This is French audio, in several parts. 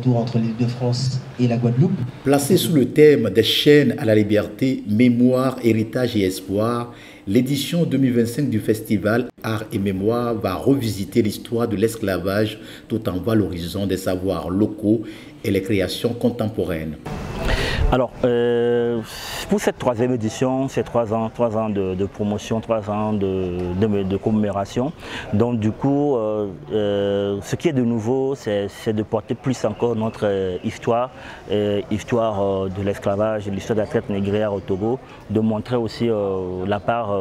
retour entre l'île de France et la Guadeloupe. Placée sous le thème des chaînes à la liberté, mémoire, héritage et espoir, l'édition 2025 du festival Art et Mémoire va revisiter l'histoire de l'esclavage tout en valorisant des savoirs locaux et les créations contemporaines. Alors, pour cette troisième édition, c'est 3 ans de promotion, 3 ans de commémoration. Donc du coup, ce qui est de nouveau, c'est de porter plus encore notre histoire de l'esclavage, l'histoire de la traite négrière au Togo, de montrer aussi la part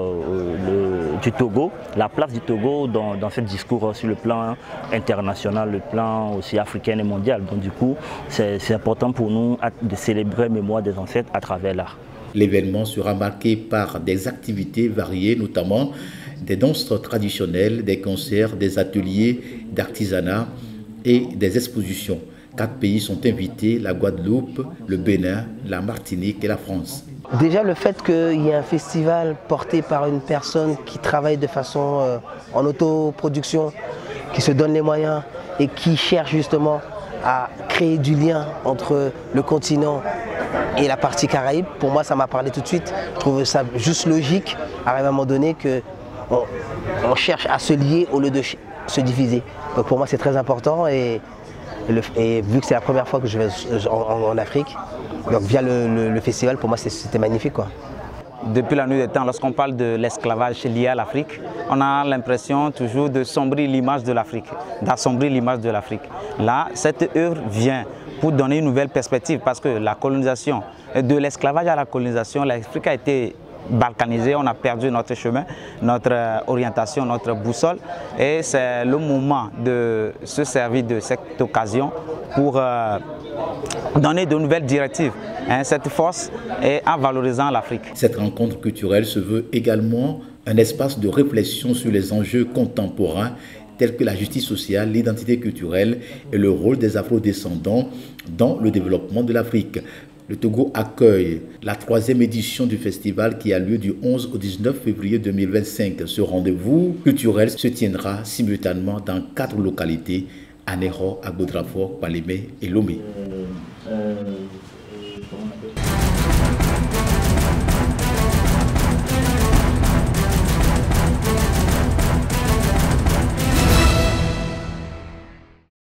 du Togo, la place du Togo dans ce discours sur le plan international, le plan aussi africain et mondial. Donc du coup, c'est important pour nous de célébrer la mémoire des ancêtres à travers l'art. L'événement sera marqué par des activités variées, notamment des danses traditionnelles, des concerts, des ateliers d'artisanat et des expositions. 4 pays sont invités, la Guadeloupe, le Bénin, la Martinique et la France. Déjà le fait qu'il y ait un festival porté par une personne qui travaille de façon en autoproduction, qui se donne les moyens et qui cherche justement à créer du lien entre le continent et la partie Caraïbe, pour moi ça m'a parlé tout de suite. Je trouve ça juste logique à un moment donné qu'on cherche à se lier au lieu de se diviser. Donc pour moi c'est très important et vu que c'est la première fois que je vais en Afrique, donc via le festival, pour moi c'était magnifique, quoi. Depuis la nuit des temps, lorsqu'on parle de l'esclavage lié à l'Afrique, on a l'impression toujours de sombrer l'image de l'Afrique, d'assombrir l'image de l'Afrique. Là, cette œuvre vient pour donner une nouvelle perspective parce que la colonisation, de l'esclavage à la colonisation, l'Afrique a été balkanisée, on a perdu notre chemin, notre orientation, notre boussole et c'est le moment de se servir de cette occasion pour donner de nouvelles directives, cette force et en valorisant l'Afrique. Cette rencontre culturelle se veut également un espace de réflexion sur les enjeux contemporains tels que la justice sociale, l'identité culturelle et le rôle des afro-descendants dans le développement de l'Afrique. Le Togo accueille la 3e édition du festival qui a lieu du 11 au 19 février 2025. Ce rendez-vous culturel se tiendra simultanément dans 4 localités, Anéro, Agbodrafort, Palémé et Lomé.